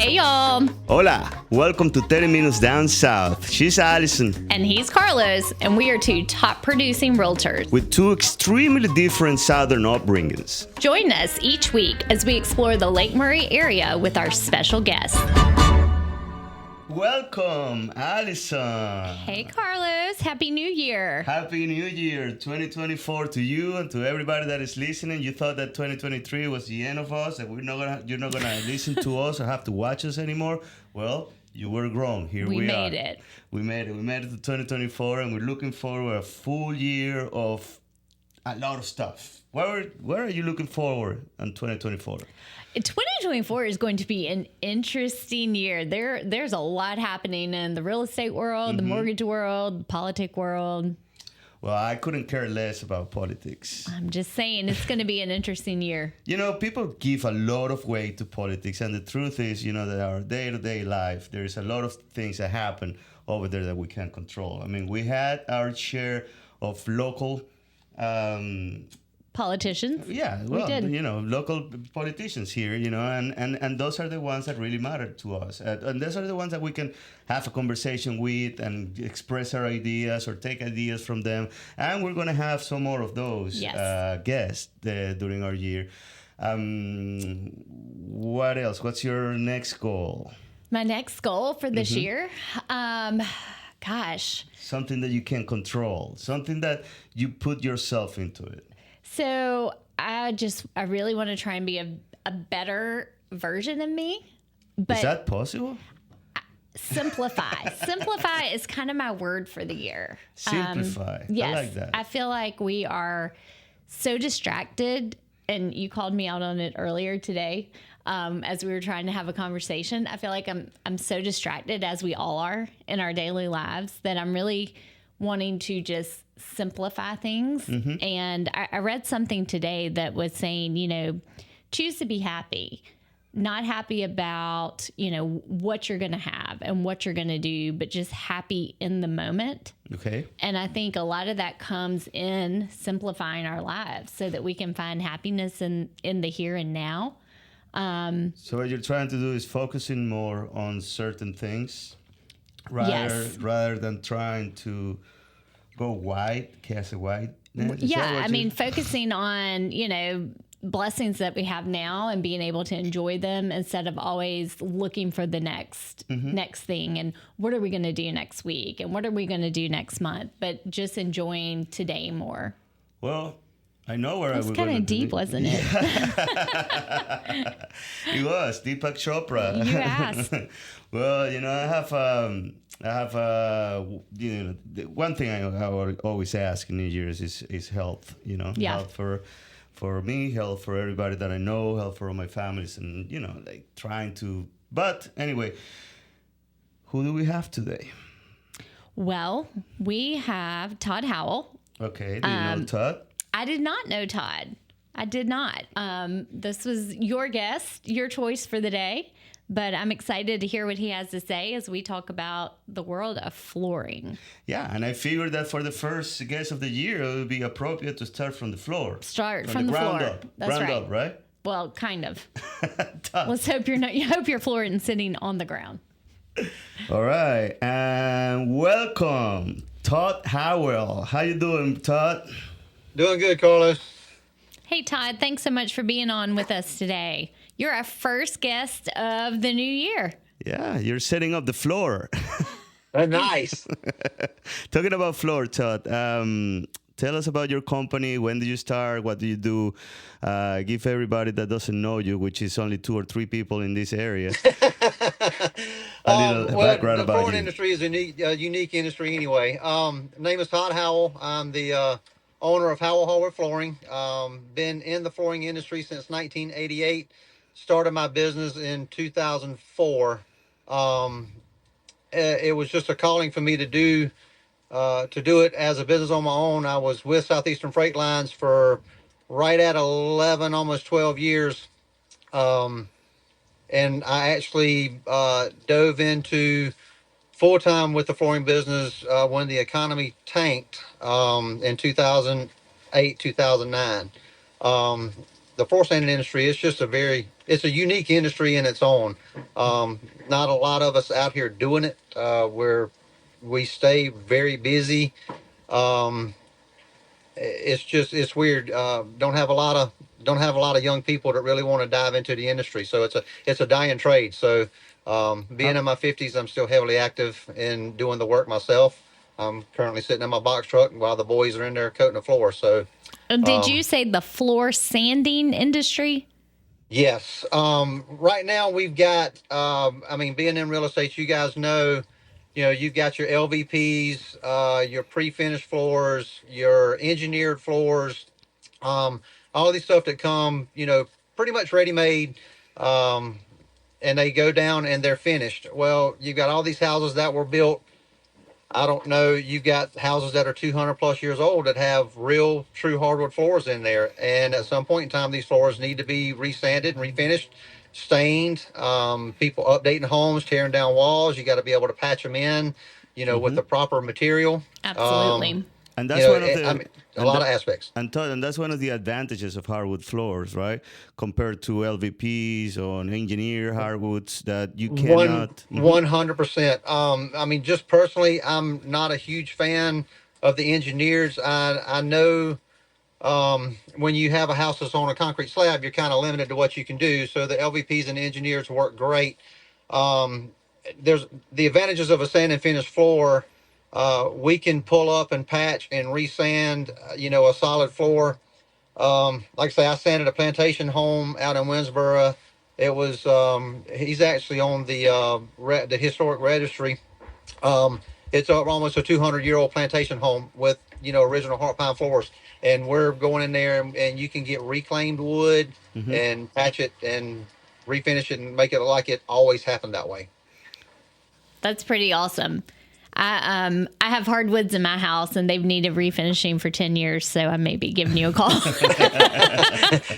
Hey, y'all. Hola, welcome to 30 Minutes Down South. She's Allison. And he's Carlos, and we are two top producing realtors. With two extremely different Southern upbringings. Join us each week as we explore the Lake Murray area with our special guests. Welcome, Allison. Hey, Carlos. Happy New Year. Happy New Year 2024 to you and to everybody that is listening. You thought that 2023 was the end of us, and you're not gonna listen to us or have to watch us anymore. Well, you were grown. Here we are. We made it. We made it to 2024, and we're looking forward to a full year of a lot of stuff. Where are you looking forward in 2024? 2024 is going to be an interesting year. There's a lot happening in the real estate world, the mortgage world, the politic world. Well, I couldn't care less about politics. I'm just saying it's going to be an interesting year. You know, people give a lot of weight to politics, and the truth is, you know, that our day-to-day life, there's a lot of things that happen over there that we can't control. I mean, we had our share of local politicians. Yeah, well, you know, local politicians here, you know, and those are the ones that really matter to us. And those are the ones that we can have a conversation with and express our ideas or take ideas from them. And we're going to have some more of those guests during our year. What else? What's your next goal? My next goal for this year? Gosh. Something that you can control. Something that you put yourself into it. So I really want to try and be a better version of me. But is that possible? Simplify. Simplify is kind of my word for the year. Simplify. Yes. I like that. I feel like we are so distracted, and you called me out on it earlier today as we were trying to have a conversation. I feel like I'm so distracted, as we all are in our daily lives, that I'm really wanting to just simplify things. And I read something today that was saying, you know, choose to be happy, not happy about, you know, what you're going to have and what you're going to do, but just happy in the moment. Okay. And I think a lot of that comes in simplifying our lives so that we can find happiness in the here and now. So what you're trying to do is focusing more on certain things rather than trying to go wide, cast a wide net? Yeah, I mean, focusing on, you know, blessings that we have now and being able to enjoy them instead of always looking for the next thing and what are we going to do next week and what are we going to do next month, but just enjoying today more. Well, I know where I was going. It was kind of deep, wasn't it? It was Deepak Chopra. You asked. Well, you know, I have you know, the one thing I always ask in New Year's is health. You know, health for me, health for everybody that I know, health for all my families, and you know, like trying to. But anyway, who do we have today? Well, we have Todd Howell. Okay, do you know Todd? I did not know Todd. I did not. This was your guest, your choice for the day, but I'm excited to hear what he has to say as we talk about the world of flooring. Yeah, and I figured that for the first guest of the year, it would be appropriate to start from the floor. Start from the ground floor. up. That's ground right. up, right? Well, kind of. Let's hope you hope your floor isn't sitting on the ground. All right, and welcome, Todd Howell. How you doing, Todd? Doing good, Carlos. Hey, Todd, thanks so much for being on with us today. You're our first guest of the new year. Yeah, you're setting up the floor. Nice. Talking about floor, Todd, tell us about your company. When did you start? What do you do? Give everybody that doesn't know you, which is only 2 or 3 people in this area, a little background about you. The flooring industry is a unique industry anyway. Name is Todd Howell. I'm the owner of Howell Hardwood Flooring. Been in the flooring industry since 1988. Started my business in 2004. It was just a calling for me to do it as a business on my own. I was with Southeastern Freight Lines for right at 11, almost 12 years. And I actually dove into full-time with the flooring business when the economy tanked in 2008, 2009. the floor sanding industry, it's a unique industry in its own. Not a lot of us out here doing it. We stay very busy. It's weird. Don't have a lot of young people that really want to dive into the industry. So it's a dying trade. So being in my 50s, I'm still heavily active in doing the work myself. I'm currently sitting in my box truck while the boys are in there coating the floor. So did you say the floor sanding industry? Yes. Right now we've got, being in real estate, you guys know, you've got your LVPs, your pre-finished floors, your engineered floors, all these stuff that come, pretty much ready-made, and they go down and they're finished. Well, you've got all these houses that were built. I don't know. You've got houses that are 200 plus years old that have real, true hardwood floors in there. And at some point in time, these floors need to be resanded and refinished, stained. People updating homes, tearing down walls. You got to be able to patch them in, with the proper material. Absolutely. And that's one of the a lot of aspects. And Todd, and that's one of the advantages of hardwood floors, right? Compared to LVPs or engineered hardwoods that you cannot. 100%. Just personally, I'm not a huge fan of the engineers. I know when you have a house that's on a concrete slab, you're kind of limited to what you can do. So the LVPs and the engineers work great. There's the advantages of a sand and finish floor. We can pull up and patch and resand, a solid floor. Like I say, I sanded a plantation home out in Winsboro. It was, he's actually on the historic registry. It's almost a 200-year-old plantation home with, original heart pine floors. And we're going in there and you can get reclaimed wood and patch it and refinish it and make it like it always happened that way. That's pretty awesome. I have hardwoods in my house and they've needed refinishing for 10 years. So I may be giving you a call.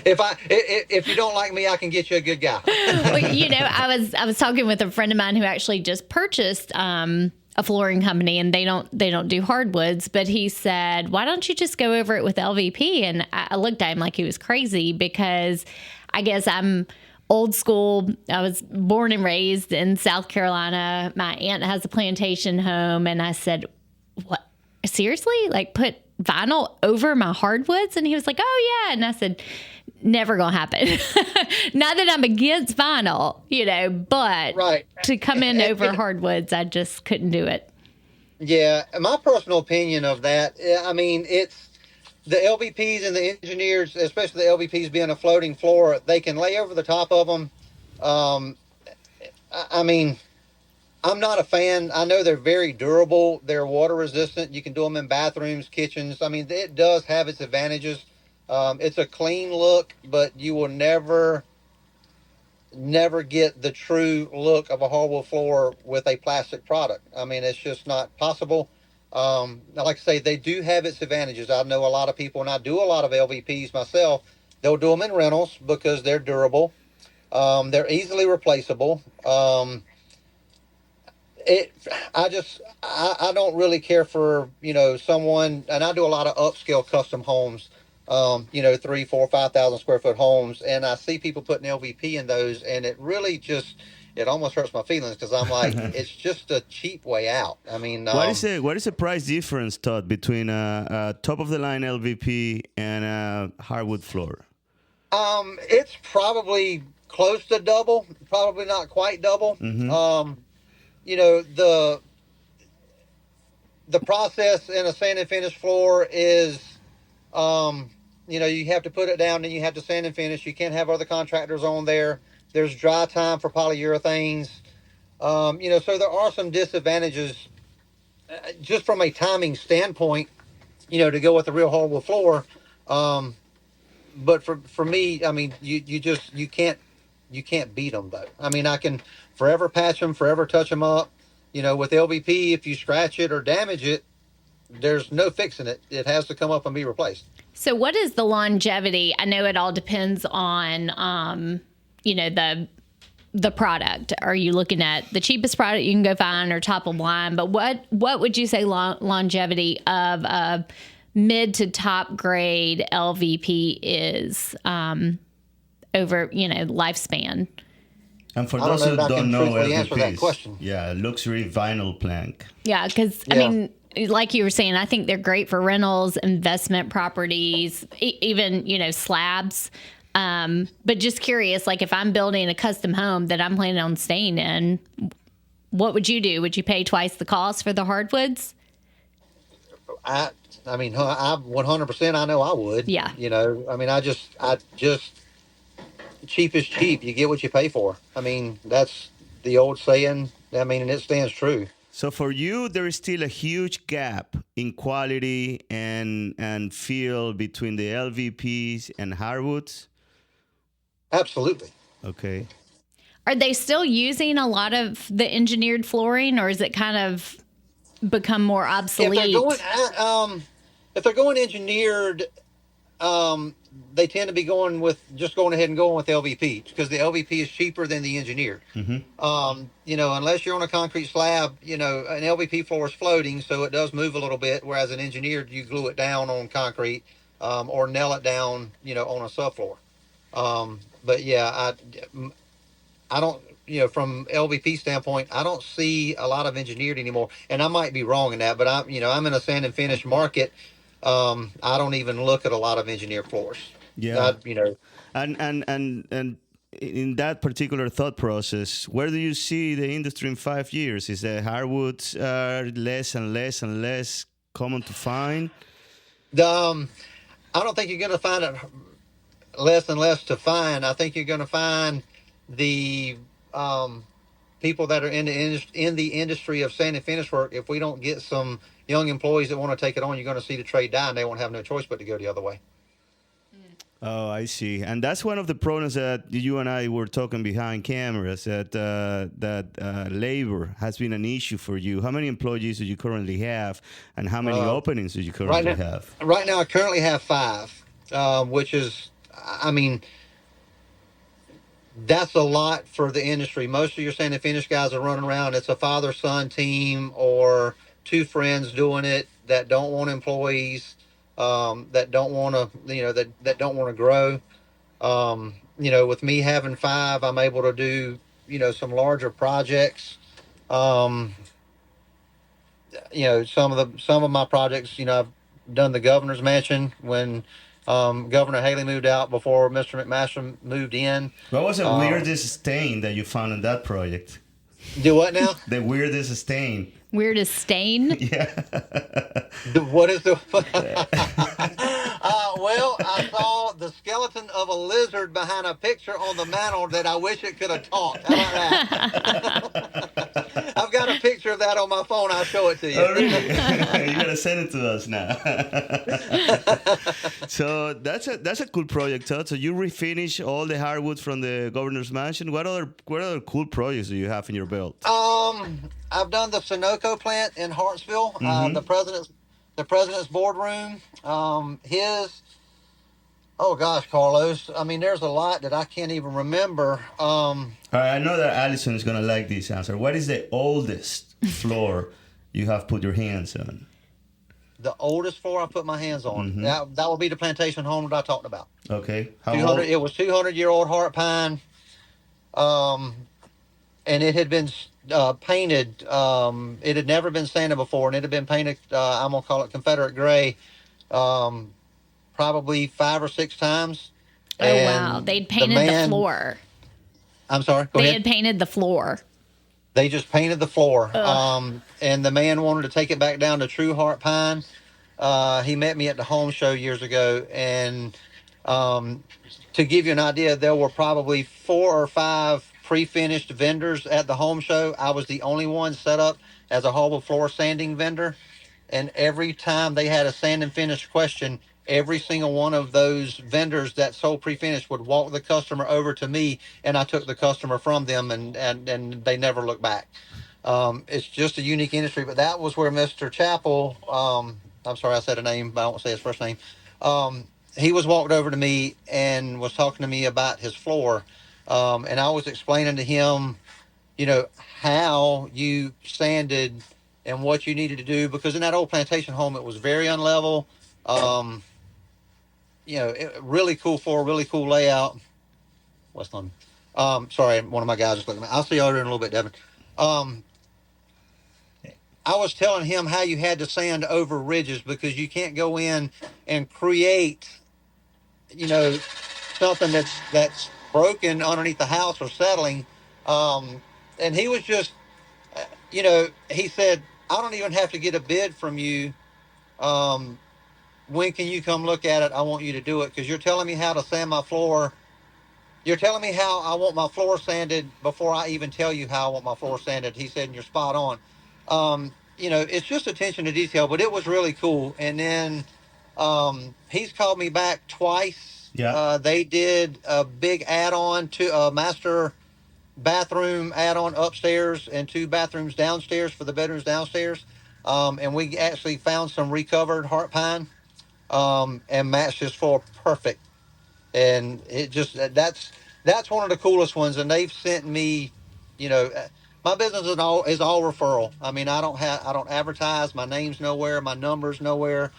If you don't like me, I can get you a good guy. Well, I was talking with a friend of mine who actually just purchased, a flooring company, and they don't do hardwoods, but he said, why don't you just go over it with LVP? And I looked at him like he was crazy because I guess I'm old school. I was born and raised in South Carolina. My aunt has a plantation home. And I said, what? Seriously? Like put vinyl over my hardwoods? And he was like, oh yeah. And I said, never gonna happen. Not that I'm against vinyl, but right. To come in over hardwoods, I just couldn't do it. Yeah. My personal opinion of that, it's the LVPs and the engineers, especially the LVPs being a floating floor, they can lay over the top of them. I'm not a fan. I know they're very durable. They're water resistant. You can do them in bathrooms, kitchens. It does have its advantages. It's a clean look, but you will never get the true look of a hardwood floor with a plastic product. It's just not possible. Like I say, they do have its advantages. I know a lot of people, and I do a lot of LVPs myself. They'll do them in rentals because they're durable. They're easily replaceable. I don't really care for, someone, and I do a lot of upscale custom homes, 3, 4, 5,000 square foot homes. And I see people putting LVP in those, and it really it almost hurts my feelings because I'm like, it's just a cheap way out. What is the price difference, Todd, between a top of the line LVP and a hardwood floor? It's probably close to double, probably not quite double. Mm-hmm. The process in a sand and finish floor is, you have to put it down and you have to sand and finish. You can't have other contractors on there. There's dry time for polyurethanes. So there are some disadvantages just from a timing standpoint, to go with the real hardwood floor. But for me, you can't beat them though. I can forever patch them, forever touch them up. With LVP, if you scratch it or damage it, there's no fixing it. It has to come up and be replaced. So what is the longevity? I know it all depends on, the product. Are you looking at the cheapest product you can go find or top of line? But what would you say longevity of a mid to top grade LVP is? over, lifespan. And for those who don't know LVPs, yeah, luxury vinyl plank. Yeah, because, I mean, like you were saying, I think they're great for rentals, investment properties, even, slabs. But just curious, like if I'm building a custom home that I'm planning on staying in, what would you do? Would you pay twice the cost for the hardwoods? I mean, I 100%. I know I would. Yeah. I mean, I just cheap is cheap. You get what you pay for. I mean, that's the old saying. I mean, and it stands true. So for you, there is still a huge gap in quality and feel between the LVPs and hardwoods? Absolutely. Okay. Are they still using a lot of the engineered flooring, or is it kind of become more obsolete? If they're going engineered, they tend to be going ahead and going with LVP because the LVP is cheaper than the engineered. Mm-hmm. Unless you're on a concrete slab, an LVP floor is floating, so it does move a little bit. Whereas an engineered, you glue it down on concrete, or nail it down, on a subfloor. But yeah, I don't, from LVP standpoint, I don't see a lot of engineered anymore. And I might be wrong in that, but I'm in a sand and finish market. I don't even look at a lot of engineered floors. Yeah. And in that particular thought process, where do you see the industry in 5 years? Is the hardwoods less and less and less common to find? I don't think you're going to find it less and less to find. I think you're going to find the people that are in the industry of sand and finish work. If we don't get some young employees that want to take it on, you're going to see the trade die, and they won't have no choice but to go the other way. Oh, I see. And that's one of the problems that you and I were talking behind cameras, that labor has been an issue for you. How many employees do you currently have, and how many openings do you currently have? Right now, I currently have 5, which is, I mean, that's a lot for the industry. Most of your sand and finish guys are running around. It's a father-son team or 2 friends doing it that don't want employees. That don't want to, that don't want to grow. With me having 5, I'm able to do, some larger projects. Some of my projects, I've done the governor's mansion when Governor Haley moved out before Mr. McMaster moved in. What was the weirdest stain that you found in that project? Do what now? The weirdest stain. Weirdest stain? Yeah. What is the... well, I saw the skeleton of a lizard behind a picture on the mantle that I wish it could have talked. How about that? I've got a picture of that on my phone. I'll show it to you. Oh, really? You gotta send it to us now. So that's a cool project, Todd. So you refinish all the hardwoods from the governor's mansion. What other cool projects do you have in your belt? I've done the Sunoco plant in Hartsville. Mm-hmm. The president's boardroom. Oh gosh, Carlos. I mean, there's a lot that I can't even remember. All right, I know that Allison is gonna like this answer. What is the oldest floor you have put your hands on? The oldest floor I put my hands on. Mm-hmm. That would be the plantation home that I talked about. Okay. How old? It was 200-year-old heart pine. And it had been painted. It had never been sanded before, and it had been painted. I'm gonna call it Confederate gray. Probably 5 or 6 times. Oh, wow. They'd painted the floor. I'm sorry? Go ahead. They had painted the floor. They just painted the floor. And the man wanted to take it back down to true heart pine. He met me at the home show years ago. And to give you an idea, there were probably 4 or 5 pre-finished vendors at the home show. I was the only one set up as a hardwood floor sanding vendor. And every time they had a sand and finish question, every single one of those vendors that sold pre-finished would walk the customer over to me, and I took the customer from them, and they never looked back. It's just a unique industry, but that was where Mr. Chappell, I'm sorry I said a name, but I won't say his first name. He was walked over to me and was talking to me about his floor, and I was explaining to him, how you sanded and what you needed to do, because in that old plantation home, it was very unlevel. Really cool floor, really cool layout. West London. Sorry, one of my guys just looking at me. I'll see you over in a little bit, Devin. I was telling him how you had to sand over ridges because you can't go in and create, something that's broken underneath the house or settling. And he was just, he said, I don't even have to get a bid from you. When can you come look at it? I want you to do it because you're telling me how to sand my floor. You're telling me how I want my floor sanded before I even tell you how I want my floor sanded. He said, and you're spot on. It's just attention to detail, but it was really cool. And then he's called me back twice. Yeah. They did a big add-on to a master bathroom add-on upstairs and 2 bathrooms downstairs for the bedrooms downstairs. And we actually found some recovered heart pine and matched his floor perfect. And it just that's one of the coolest ones. And they've sent me, my business is all referral. I mean, I don't advertise. My name's nowhere. My number's nowhere.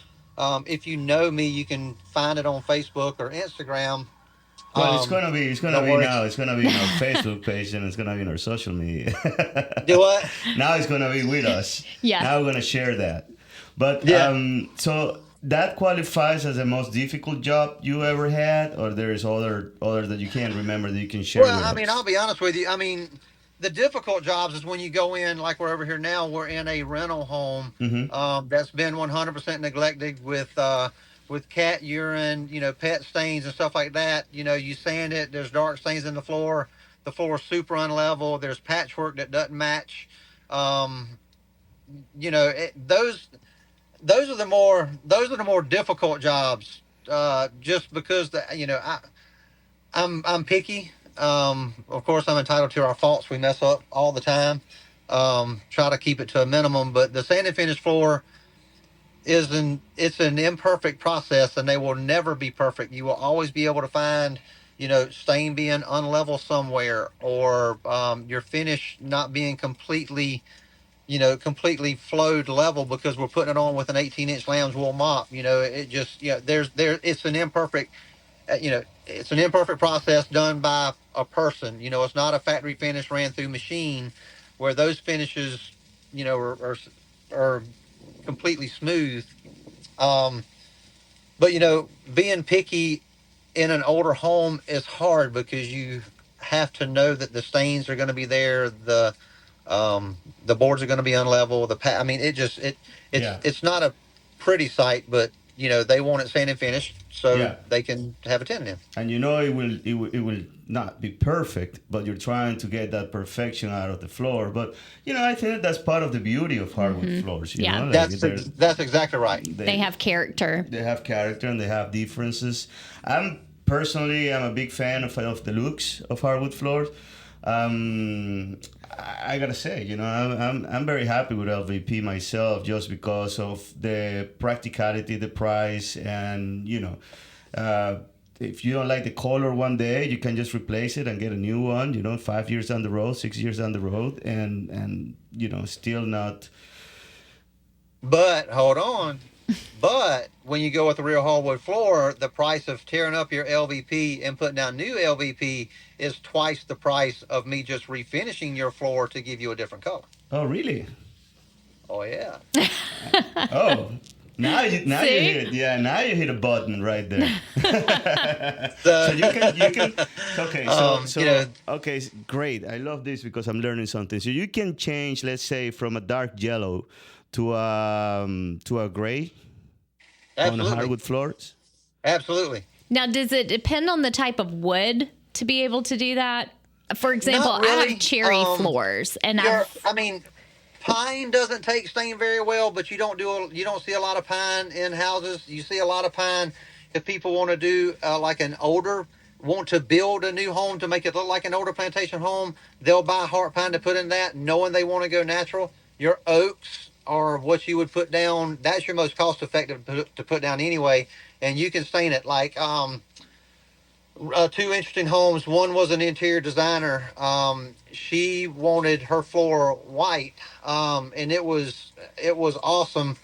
If you know me, you can find it on Facebook or Instagram. Well, it's gonna be now. It's gonna be in our Facebook page and it's gonna be in our social media. Do what? Now it's gonna be with us. Yeah. Now we're gonna share that. But so that qualifies as the most difficult job you ever had, or there is other that you can't remember that you can share. Well, I mean, I'll be honest with you. I mean, the difficult jobs is when you go in, like we're over here now. We're in a rental home that's been 100% neglected with cat urine, pet stains and stuff like that. You sand it. There's dark stains in the floor. The floor is super unlevel. There's patchwork that doesn't match. Those are the more difficult jobs. Just because I'm picky. Of course, I'm entitled to our faults. We mess up all the time. Try to keep it to a minimum. But the sand and finish floor it's an imperfect process, and they will never be perfect. You will always be able to find, stain being unlevel somewhere, or your finish not being completely flowed level because we're putting it on with an 18-inch lamb's wool mop. It's an imperfect, it's an imperfect process done by a person. It's not a factory finish ran through machine where those finishes, are completely smooth. But being picky in an older home is hard because you have to know that the stains are going to be there. The boards are going to be unlevel. It's not a pretty sight, but they want it sand and finished so they can have a tenant in. And it will not be perfect, but you're trying to get that perfection out of the floor. But I think that's part of the beauty of hardwood floors. That's exactly right. They have character. They have character and they have differences. I'm a big fan of the looks of hardwood floors. I gotta say, I'm very happy with LVP myself, just because of the practicality, the price, and if you don't like the color one day, you can just replace it and get a new one. 5 years down the road, 6 years down the road, and still not. But hold on. But when you go with a real hardwood floor, the price of tearing up your LVP and putting down new LVP is twice the price of me just refinishing your floor to give you a different color. Oh, really? Oh, yeah. Oh, now you hit it. Yeah, now you hit a button right there. So you can. Okay, okay, great. I love this because I'm learning something. So you can change, let's say, from a dark yellow to a gray. Absolutely. On hardwood floors? Absolutely. Now, does it depend on the type of wood to be able to do that? For example, really. I have cherry floors, and pine doesn't take stain very well, but you don't see a lot of pine in houses. You see a lot of pine if people want to do want to build a new home to make it look like an older plantation home. They'll buy heart pine to put in that, knowing they want to go natural. Your oaks are what you would put down. That's your most cost effective to put down anyway, and you can stain it. Like 2 interesting homes. One was an interior designer. She wanted her floor white, and it was awesome.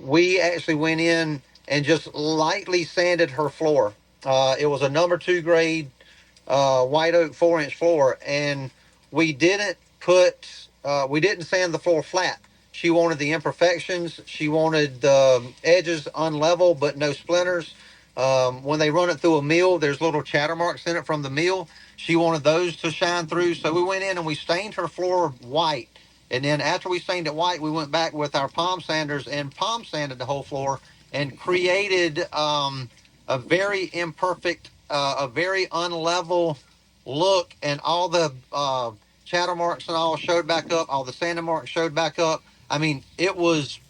We actually went in and just lightly sanded her floor. It was a number 2 grade white oak 4-inch floor, and we didn't sand the floor flat. She wanted the imperfections. She wanted the edges unlevel but no splinters. When they run it through a mill, there's little chatter marks in it from the mill. She wanted those to shine through. So we went in and we stained her floor white. And then after we stained it white, we went back with our palm sanders and palm sanded the whole floor and created a very imperfect, a very unlevel look. And all the chatter marks and all showed back up. All the sanding marks showed back up. I mean, it was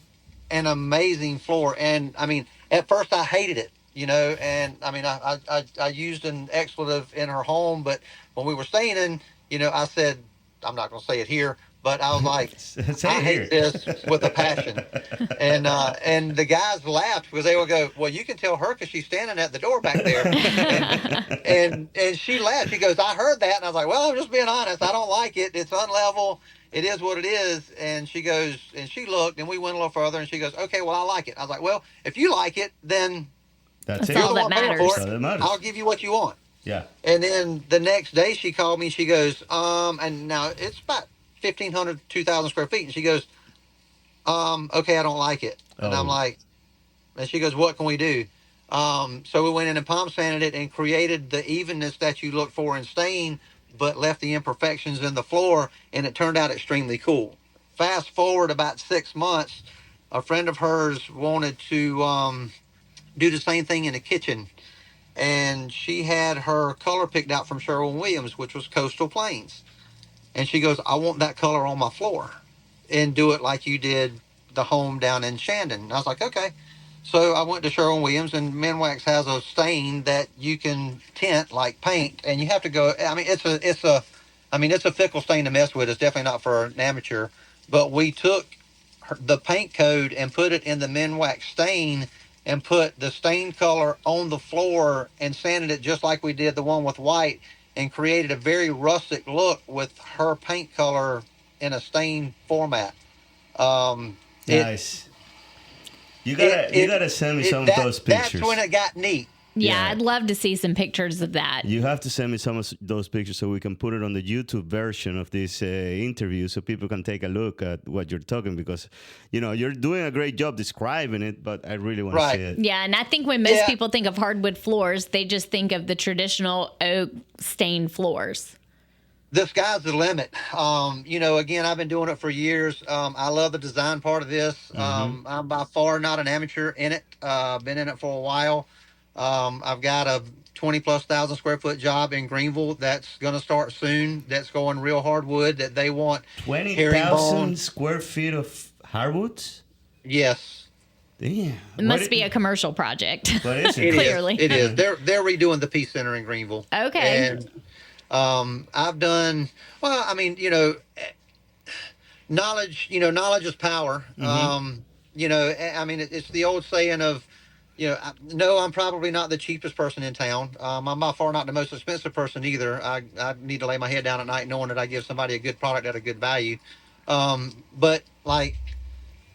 an amazing floor. And I mean, at first I hated it, and I mean, I used an expletive in her home, but when we were staying, I said, I'm not going to say it here, but I was like, I hate this with a passion. And the guys laughed because they would go, well, you can tell her because she's standing at the door back there. and she laughed. She goes, I heard that. And I was like, well, I'm just being honest. I don't like it. It's unlevel. It is what it is. And she goes, and she looked, and we went a little further, and she goes, okay, well, I like it. I was like, well, if you like it, then that's all that matters. I'll give you what you want. Yeah. And then the next day she called me. She goes, and now it's about 1,500, 2,000 square feet. And she goes, okay, I don't like it. And I'm like, and she goes, what can we do? So we went in and palm sanded it and created the evenness that you look for in stain, but left the imperfections in the floor, and it turned out extremely cool. Fast forward about 6 months, a friend of hers wanted to do the same thing in the kitchen, and she had her color picked out from Sherwin-Williams, which was Coastal Plains. And she goes, I want that color on my floor and do it like you did the home down in Shandon. And I was like, okay. So I went to Sherwin-Williams, and Minwax has a stain that you can tint like paint, and you have to go. I mean, it's a fickle stain to mess with. It's definitely not for an amateur. But we took the paint code and put it in the Minwax stain, and put the stain color on the floor and sanded it just like we did the one with white, and created a very rustic look with her paint color in a stain format. Nice. You gotta send me some of those pictures. That's when it got neat. Yeah, I'd love to see some pictures of that. You have to send me some of those pictures so we can put it on the YouTube version of this interview so people can take a look at what you're talking, because, you're doing a great job describing it, but I really want to see it. Yeah, and I think when most people think of hardwood floors, they just think of the traditional oak stained floors. The sky's the limit. Again, I've been doing it for years. I love the design part of this. I'm by far not an amateur in it. Been in it for a while. I've got a 20,000+ square foot job in Greenville that's going to start soon. That's going real hardwood that they want. 20,000 square feet of hardwoods? Yes. Damn. It must be a commercial project. What is it? Clearly. It is. They're redoing the Peace Center in Greenville. Okay. And I've done, knowledge is power. It's the old saying of, no, I'm probably not the cheapest person in town. I'm by far not the most expensive person either. I need to lay my head down at night knowing that I give somebody a good product at a good value. But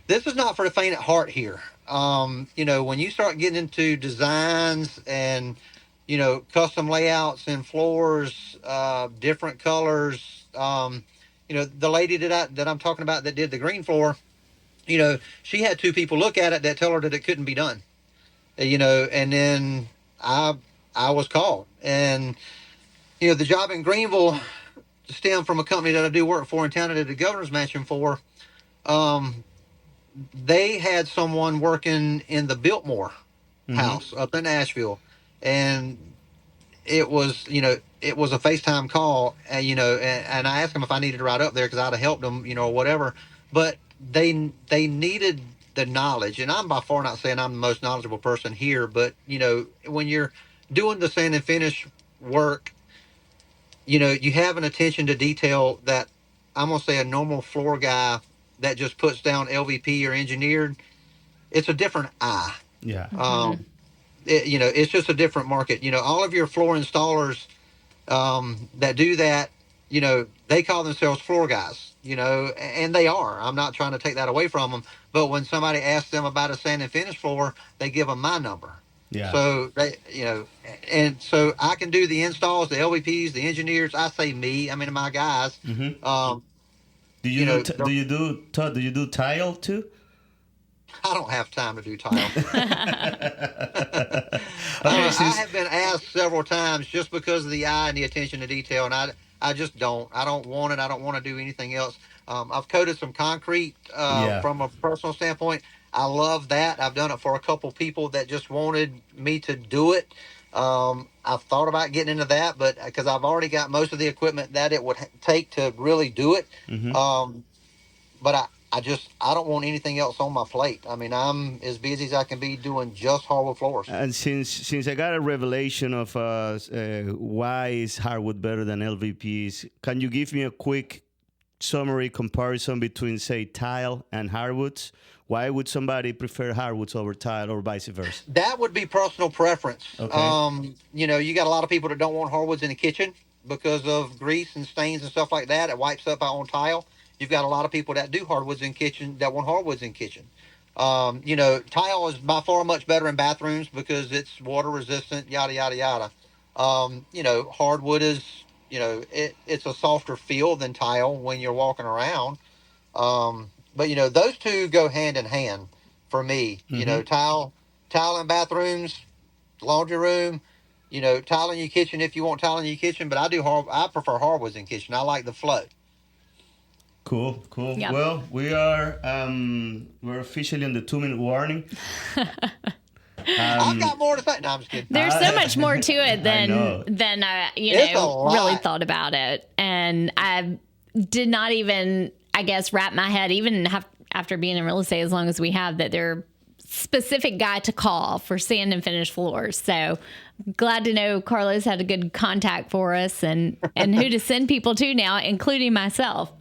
this is not for the faint at heart here. When you start getting into designs and, custom layouts and floors, different colors, the lady that I'm talking about that did the green floor, she had 2 people look at it that tell her that it couldn't be done. And then I was called, and the job in Greenville stemmed from a company that I do work for in town that I did the governor's mansion for. They had someone working in the Biltmore house up in Asheville, and it was a FaceTime call, and I asked them if I needed to ride up there because I'd have helped them, or whatever, but they needed the knowledge, and I'm by far not saying I'm the most knowledgeable person here, but when you're doing the sand and finish work, you have an attention to detail that I'm gonna say a normal floor guy that just puts down LVP or engineered, it's a different eye. Yeah. It's just a different market. All of your floor installers that do that, they call themselves floor guys. And they are. I'm not trying to take that away from them. But when somebody asks them about a sand and finish floor, they give them my number. Yeah. So they, and so I can do the installs, the LVPs, the engineers. I say me. I mean my guys. Mm-hmm. Do you Todd? Do you do tile too? I don't have time to do tile. Okay, I have been asked several times just because of the eye and the attention to detail, and I just don't. I don't want it. I don't want to do anything else. I've coated some concrete from a personal standpoint. I love that. I've done it for a couple people that just wanted me to do it. I've thought about getting into that, but because I've already got most of the equipment that it would take to really do it. Mm-hmm. But I don't want anything else on my plate. I mean, I'm as busy as I can be doing just hardwood floors. And since I got a revelation of why is hardwood better than LVPs, can you give me a quick summary comparison between, say, tile and hardwoods? Why would somebody prefer hardwoods over tile or vice versa? That would be personal preference. Okay. You got a lot of people that don't want hardwoods in the kitchen because of grease and stains and stuff like that. It wipes up on tile. You've got a lot of people that do hardwoods in kitchen that want hardwoods in kitchen. Tile is by far much better in bathrooms because it's water resistant, yada, yada, yada. Hardwood is, it's a softer feel than tile when you're walking around. But those two go hand in hand for me. Mm-hmm. Tile in bathrooms, laundry room, tile in your kitchen if you want tile in your kitchen. But I prefer hardwoods in kitchen. I like the flow. Cool. Yep. Well, we're officially on the 2-minute warning. I've got more to say. No, I'm just kidding. There's so much more to it than I really thought about it, and I did not even, I guess, wrap my head even after being in real estate as long as we have, that they're specific guy to call for sand and finish floors. So glad to know Carlos had a good contact for us and who to send people to now, including myself.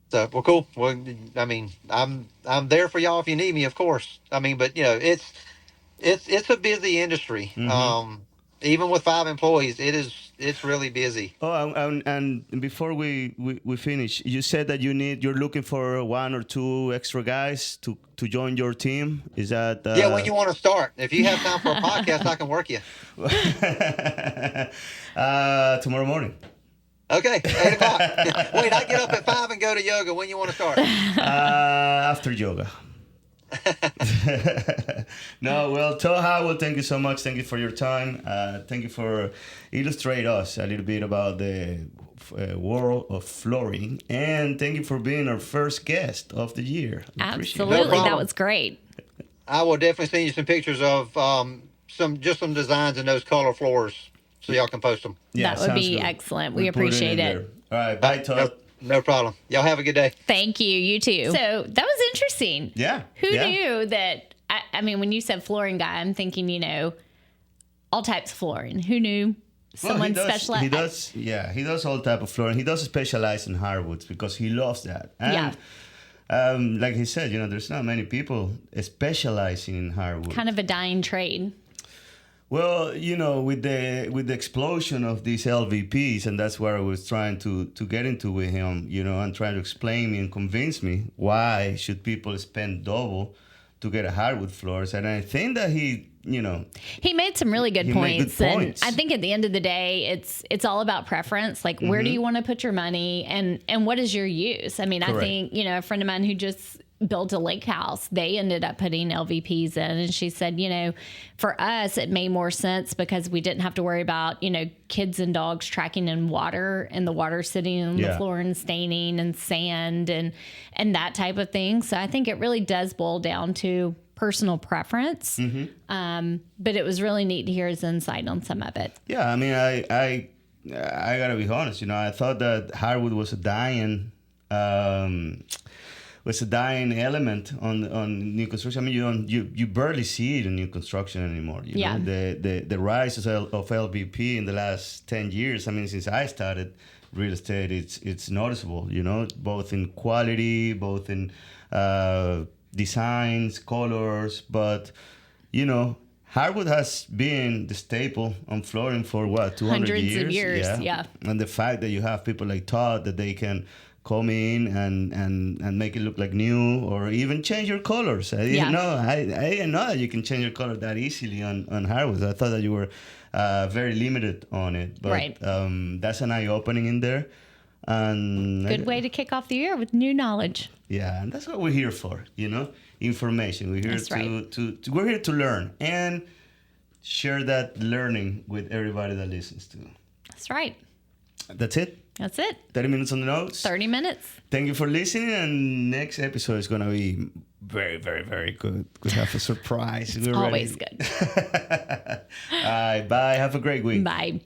So, well, cool. Well, I mean, I'm there for y'all if you need me, of course. I mean, but it's a busy industry. Mm-hmm. Even with 5 employees, it's really busy. Oh, and before we finish, you said that you're looking for 1 or 2 extra guys to join your team. Is that yeah? When you want to start? If you have time for a podcast, I can work you. Tomorrow morning. Okay, 8 o'clock. Wait, I get up at 5 and go to yoga. When you want to start? After yoga. No, well, Todd Howell, thank you so much. Thank you for your time. Thank you for illustrate us a little bit about the world of flooring, and thank you for being our first guest of the year. Absolutely, that was great. I will definitely send you some pictures of some designs in those color floors, so y'all can post them. Yeah, that would be good. Excellent. We appreciate it. All right, bye, Todd. No problem. Y'all have a good day. Thank you. You too. So that was interesting. Yeah. Who knew that? I mean, when you said flooring guy, I'm thinking, all types of flooring. Who knew someone specialized? He does all type of flooring. He does specialize in hardwoods because he loves that. And, like he said, there's not many people specializing in hardwood. Kind of a dying trade. Well, with the explosion of these LVPs, and that's where I was trying to get into with him, and trying to explain me and convince me why should people spend double to get a hardwood floors. And I think that he made some really good points. And I think at the end of the day, it's all about preference. Like, where do you want to put your money, and what is your use? I mean, correct. I think, a friend of mine who just built a lake house, they ended up putting LVPs in, and she said, for us it made more sense because we didn't have to worry about kids and dogs tracking in water and the water sitting on the floor and staining and sand and that type of thing. So I think it really does boil down to personal preference. But it was really neat to hear his insight on some of it. I mean, I gotta be honest, I thought that hardwood was a dying element on new construction. I mean, you barely see it in new construction anymore. You know? The rise of LVP in the last 10 years. I mean, since I started real estate, it's noticeable. Both in quality, both in designs, colors. But hardwood has been the staple on flooring for 200 hundreds of years. Yeah. And the fact that you have people like Todd that they can come in and make it look like new, or even change your colors. I didn't know. I didn't know that you can change your color that easily on hardwoods. I thought that you were very limited on it, but that's an eye opening in there. And good way to kick off the year with new knowledge. Yeah, and that's what we're here for. Information. We're here we're here to learn and share that learning with everybody that listens to. That's right. That's it. 30 minutes on the notes. 30 minutes. Thank you for listening. And next episode is going to be very, very, very good. We have a surprise. It's always good. All right. Bye. Have a great week. Bye.